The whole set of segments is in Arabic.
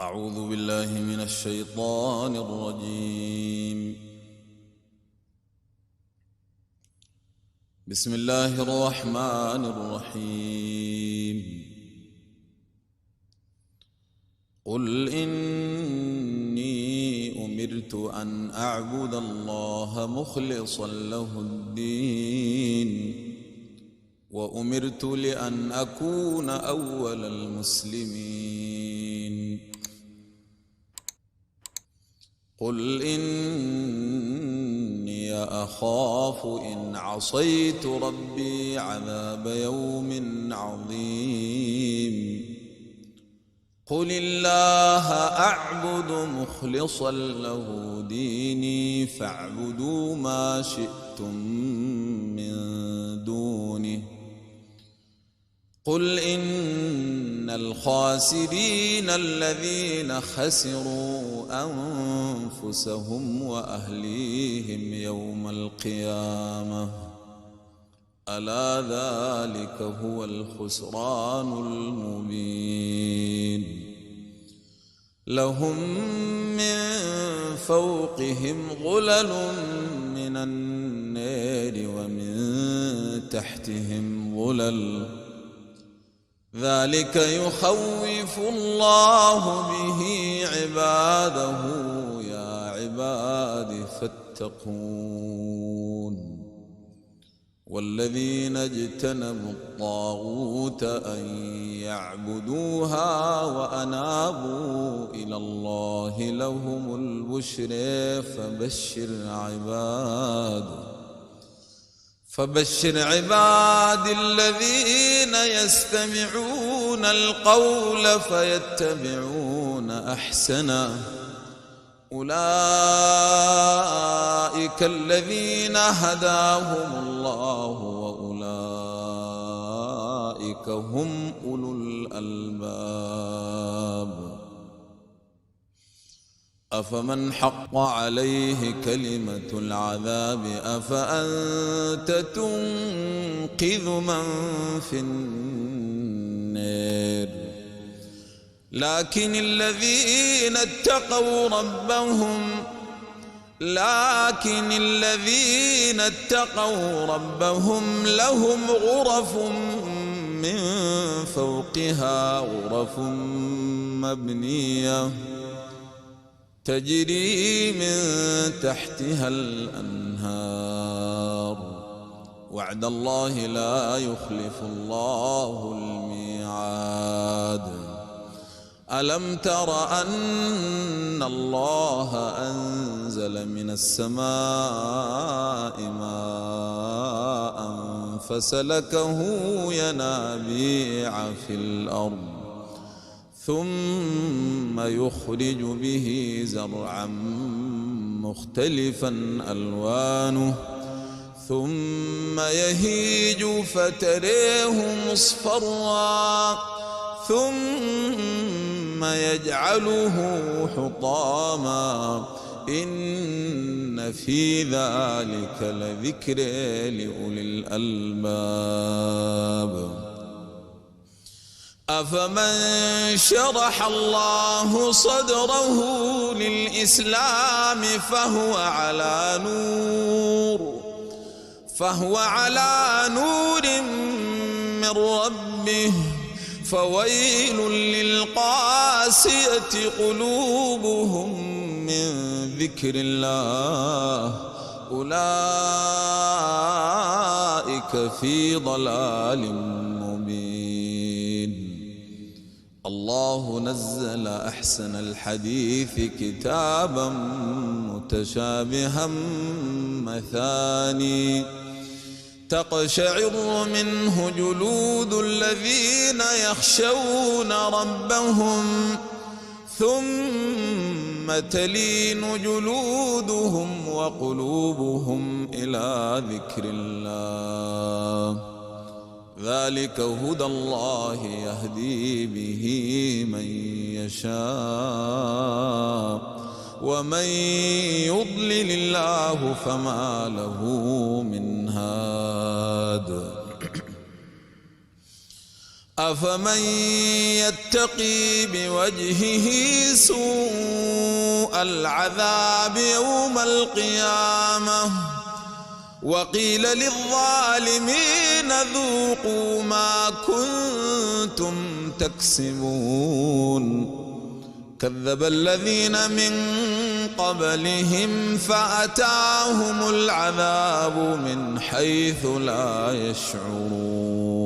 أعوذ بالله من الشيطان الرجيم. بسم الله الرحمن الرحيم. قل إني أمرت أن أعبد الله مخلصا له الدين وأمرت لأن أكون أول المسلمين. قل إني أخاف إن عصيت ربي عذاب يوم عظيم. قل الله أعبد مخلصا له ديني فاعبدوا ما شئتم من دونه. قل إن الخاسرين الذين خسروا أنفسهم وأهليهم يوم القيامة ألا ذلك هو الخسران المبين. لهم من فوقهم غلل من النار ومن تحتهم غلل ذلك يخوف الله به عباده يا عباد فاتقون. والذين اجتنبوا الطاغوت أن يعبدوها وأنابوا إلى الله لهم البشر فبشر عباد الذين يستمعون القول فيتبعون أحسنه. أولئك الذين هداهم الله وأولئك هم أولو الألباب. أفمن حق عليه كلمة العذاب أفأنت تنقذ من في النار. لكن الذين اتقوا ربهم لهم غرف من فوقها غرف مبنية تجري من تحتها الأنهار. وعد الله لا يخلف الله الميعاد. ألم تر أن الله أنزل من السماء ماء فسلكه ينابيع في الأرض ثم يخرج به زرعا مختلفا ألوانه ثم يهيج فتريه مصفرا ثم يجعله حطاما إن في ذلك لذكر لأولي الألباب. أفمن شرح الله صدره للإسلام فهو على نور من ربه فويل للقاسية قلوبهم من ذكر الله أولئك في ضلال مبين. الله نزل أحسن الحديث كتابا متشابها مثاني تقشعر منه جلود الذين يخشون ربهم ثم تلين جلودهم وقلوبهم إلى ذكر الله. ذلك هدى الله يهدي به من يشاء ومن يضلل الله فما له من هاد. أفمن يتقي بوجهه سوء العذاب يوم القيامة وقيل للظالمين ذوقوا ما كنتم تكسبون كذب الذين من قبلهم فأتاهم العذاب من حيث لا يشعرون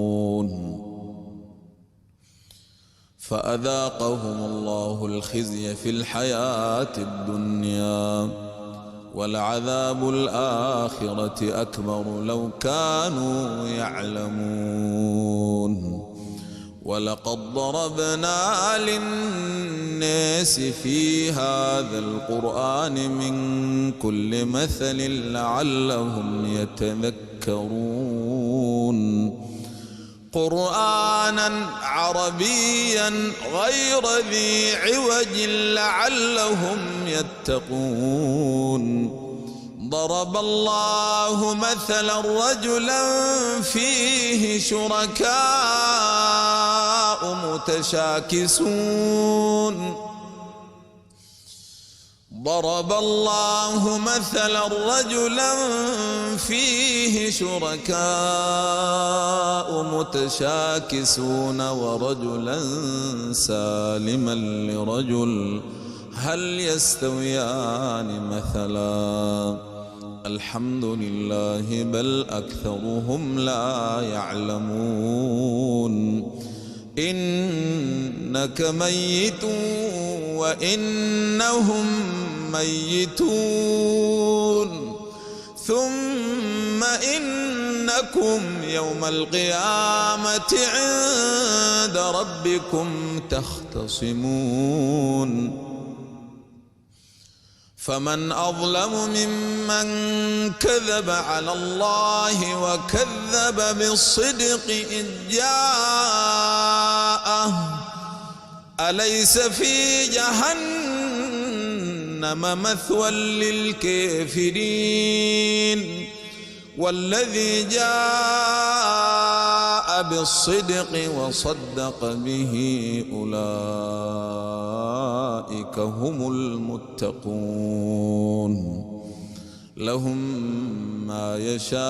فأذاقهم الله الخزي في الحياة الدنيا ولعذاب الآخرة أكبر لو كانوا يعلمون ولقد ضربنا للناس في هذا القرآن من كل مثل لعلهم يتذكرون قرآنا عربيا غير ذي عوج لعلهم يتقون ضرب الله مثلا رجلا فيه شركاء متشاكسون ضرب الله مثلا رجلا فيه شركاء متشاكسون ورجلا سالما لرجل هل يستويان مثلا الحمد لله بل أكثرهم لا يعلمون إنك ميت وإنهم ميتون ثم إنكم يوم القيامة عند ربكم تختصمون فمن أظلم ممن كذب على الله وكذب بالصدق إذ جاءه أليس في جهنم مثوى للكافرين والذي جاء بالصدق وصدق به أولئك هم المتقون لهم ما يشاءون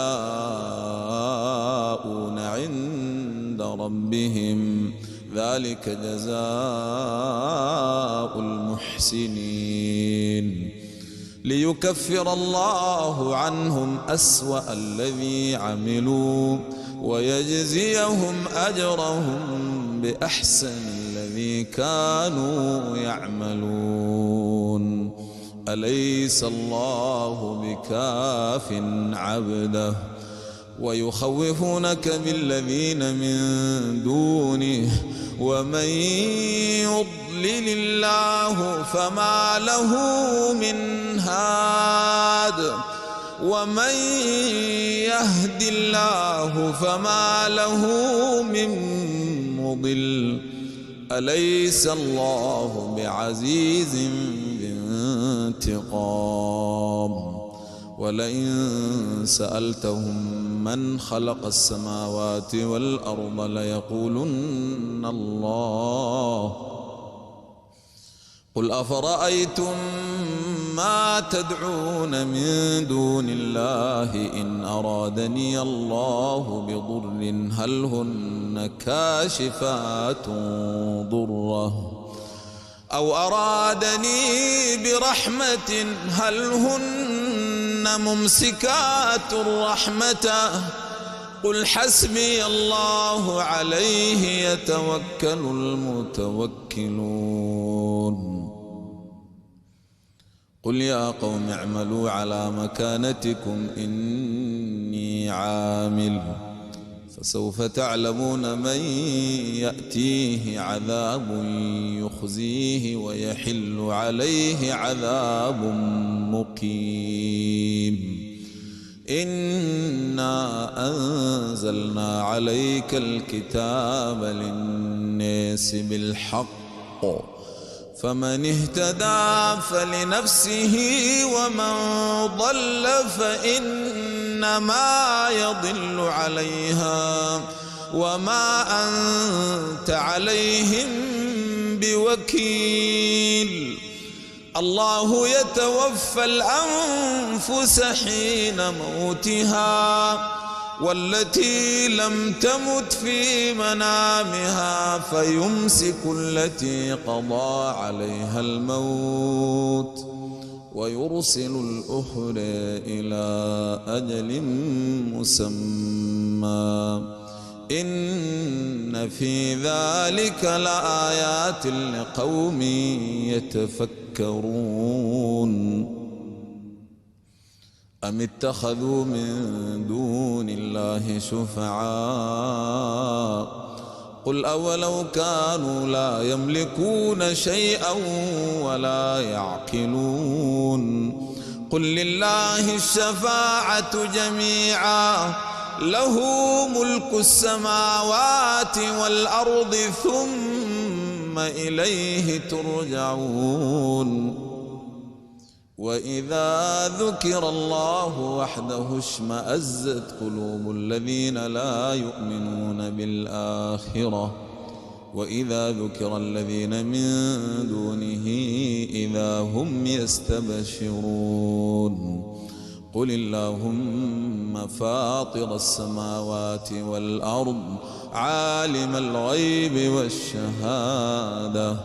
عند ربهم ذلك جزاء المحسنين ليكفر الله عنهم أسوأ الذي عملوا ويجزيهم أجرهم بأحسن الذي كانوا يعملون أليس الله بكاف عبده ويخوفونك بالذين من دونه ومن يضلل الله فما له من هاد ومن يهد الله فما له من مضل أليس الله بعزيز ذي انتقام ولئن سألتهم من خلق السماوات والأرض ليقولن الله قل أفرأيتم ما تدعون من دون الله إن أرادني الله بضر هل هن كاشفات ضره أو أرادني برحمة هل هن ممسكات رحمته قل حسبي الله عليه يتوكل المتوكلون قل يا قوم اعملوا على مكانتكم إني عامل فسوف تعلمون من يأتيه عذاب يخزيه ويحل عليه عذاب مقيم إنا أنزلنا عليك الكتاب للناس بالحق فمن اهتدى فلنفسه ومن ضل فإنما يضل عليها وما أنت عليهم بوكيل. الله يتوفى الأنفس حين موتها والتي لم تمت في منامها فيمسك التي قضى عليها الموت ويرسل الأخرى إلى أجل مسمى. إن في ذلك لآيات لقوم يتفكرون. أم اتخذوا من دون الله شفعاء قل أولو كانوا لا يملكون شيئا ولا يعقلون. قل لله الشفاعة جميعا له ملك السماوات والأرض ثم إليه ترجعون. وإذا ذكر الله وحده اشمأزت قلوب الذين لا يؤمنون بالآخرة وإذا ذكر الذين من دونه إذا هم يستبشرون. قل اللهم فاطر السماوات والأرض عالم الغيب والشهادة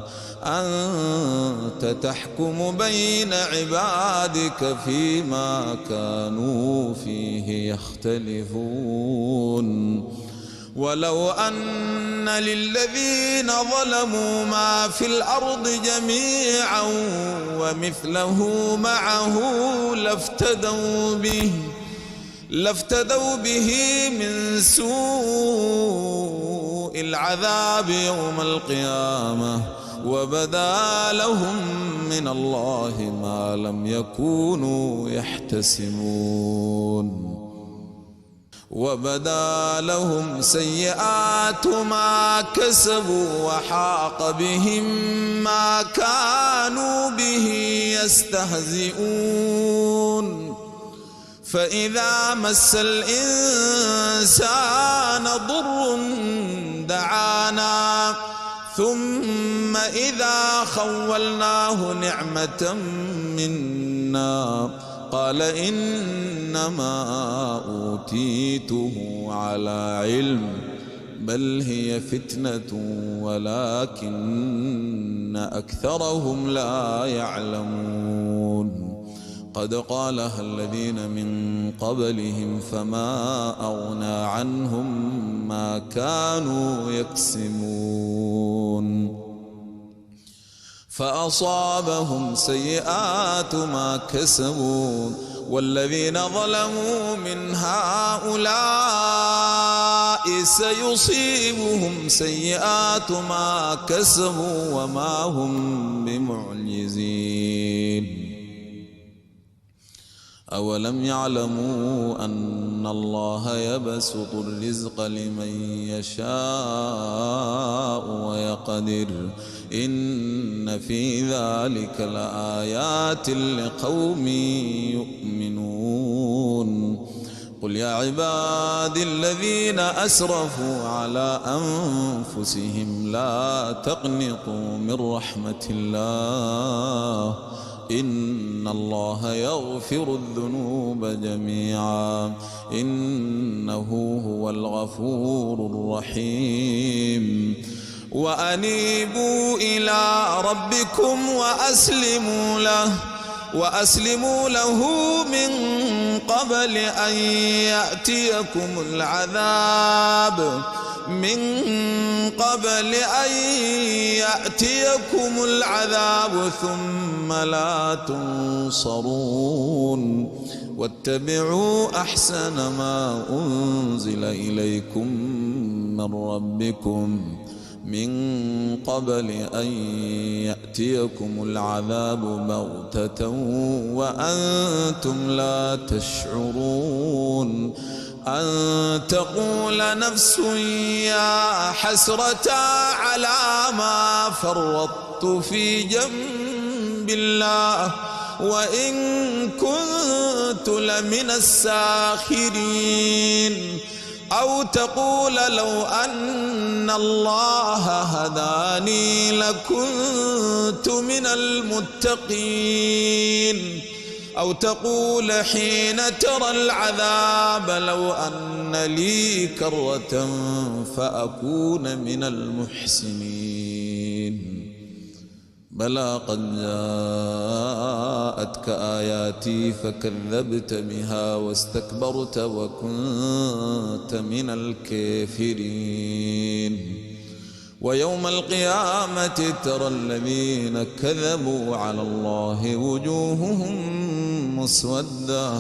أنت تحكم بين عبادك فيما كانوا فيه يختلفون. ولو أن للذين ظلموا ما في الأرض جميعا ومثله معه لافتدوا به من سوء العذاب يوم القيامة وبدا لهم من الله ما لم يكونوا يحتسبون. وبدا لهم سيئات ما كسبوا وحاق بهم ما كانوا به يستهزئون. فإذا مس الإنسان ضر دعانا ثم إذا خولناه نعمة منا قال إنما أوتيته على علم بل هي فتنة ولكن أكثرهم لا يعلمون. قد قالها الذين من قبلهم فما أغنى عنهم ما كانوا يكسبون. فأصابهم سيئات ما كسبوا والذين ظلموا من هؤلاء سيصيبهم سيئات ما كسبوا وما هم بمعجزين. أولم يعلموا أن الله يبسط الرزق لمن يشاء ويقدر إن في ذلك لآيات لقوم يؤمنون. قل يا عبادي الذين أسرفوا على أنفسهم لا تقنطوا من رحمة الله إن الله يغفر الذنوب جميعا إنه هو الغفور الرحيم. وأنيبوا إلى ربكم وأسلموا له من قبل أن يأتيكم العذاب ثم لا تنصرون. واتبعوا أحسن ما أنزل إليكم من ربكم من قبل أن يأتيكم العذاب بغتة وأنتم لا تشعرون. أن تقول نفس يا حسرة على ما فرطت في جنب الله وإن كنت لمن الساخرين. أو تقول لو أن الله هداني لكنت من المتقين. أو تقول حين ترى العذاب لو أن لي كرة فأكون من المحسنين. بلى قد جاءتك آياتي فكذبت بها واستكبرت وكنت من الكافرين. ويوم القيامة ترى الذين كذبوا على الله وجوههم مسودة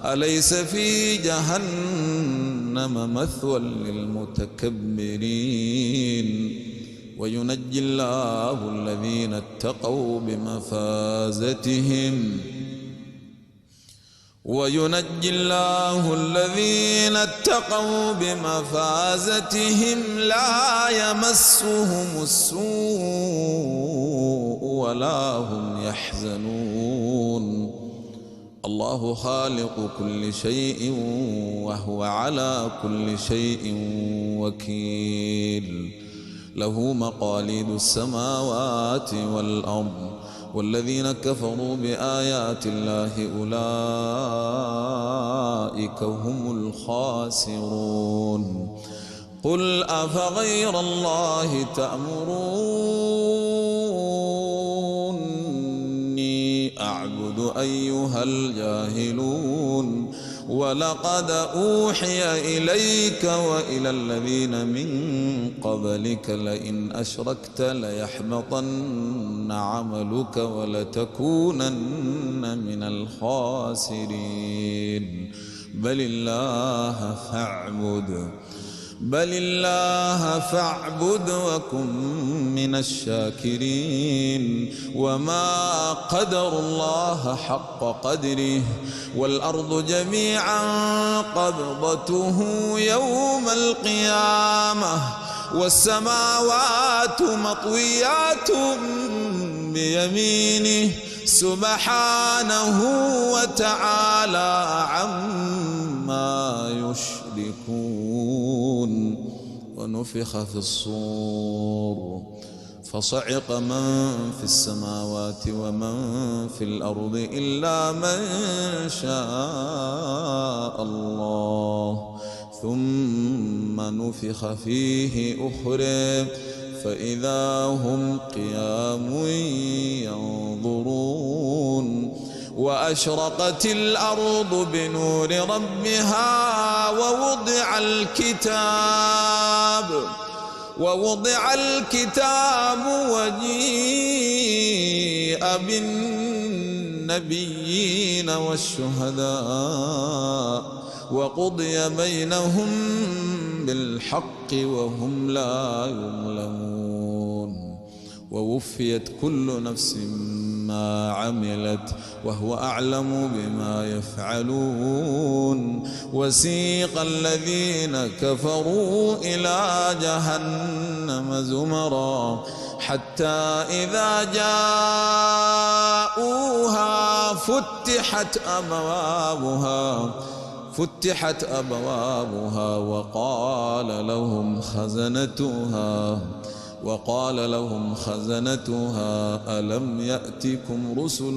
أليس في جهنم مثوى للمتكبرين. وينجي الله الذين اتقوا بمفازتهم لا يمسهم السوء ولا هم يحزنون. الله خالق كل شيء وهو على كل شيء وكيل. له مقاليد السماوات والأرض والذين كفروا بآيات الله أولئك هم الخاسرون. قل أفغير الله تأمروني أعبد أيها الجاهلون. ولقد أوحي إليك وإلى الذين من قبلك لئن أشركت ليحبطن عملك ولتكونن من الخاسرين. بل الله فاعبد وكن من الشاكرين. وما قدر الله حق قدره والأرض جميعا قبضته يوم القيامة والسماوات مطويات بيمينه سبحانه وتعالى عما يشركون. ونفخ في الصور فصعق من في السماوات ومن في الأرض إلا من شاء الله ثم نفخ فيه أخرى فإذا هم قيام ينظرون. وأشرقت الأرض بنور ربها ووضع الكتاب وجيء بالنبيين والشهداء وقضي بينهم بالحق وهم لا يظلمون. ووفيت كل نفس ما عملت وهو أعلم بما يفعلون. وسيق الذين كفروا إلى جهنم زمرا حتى إذا جاءوها فتحت أبوابها وقال لهم خزنتها ألم يأتكم رسل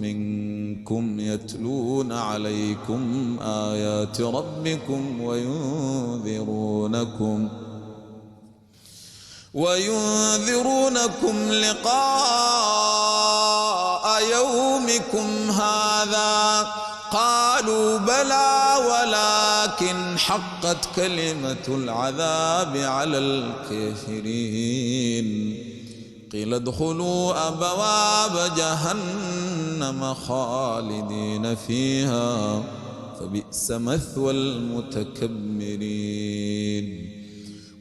منكم يتلون عليكم آيات ربكم وينذرونكم لقاء يومكم هذا قالوا بلى ولكن حقت كلمة العذاب على الكافرين. قيل ادخلوا أبواب جهنم خالدين فيها فبئس مثوى المتكبرين.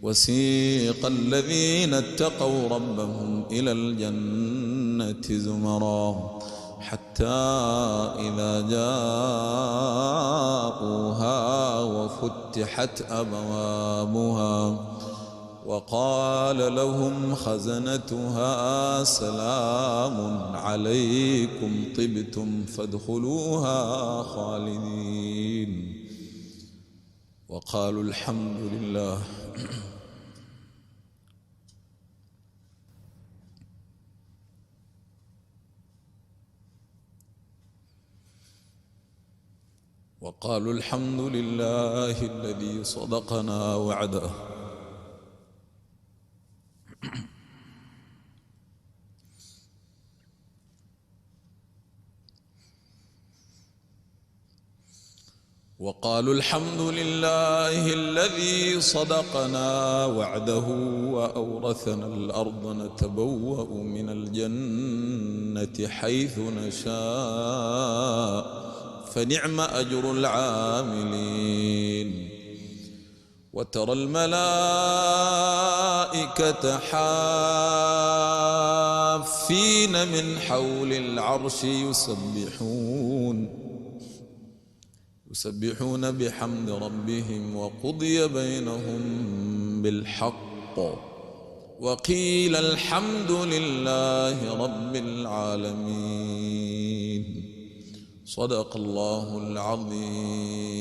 وسيق الذين اتقوا ربهم إلى الجنة زمرا حتى إذا جاءوها وفتحت أبوابها وقال لهم خزنتها سلام عليكم طبتم فادخلوها خالدين. وقالوا الحمد لله وقالوا الحمد لله الذي صدقنا وعده وقالوا الحمد لله الذي صدقنا وعده وأورثنا الأرض نتبوأ من الجنة حيث نشاء فنعم أجر العاملين وترى الملائكة حافين من حول العرش يسبحون بحمد ربهم وقضي بينهم بالحق وقيل الحمد لله رب العالمين صدق الله العظيم.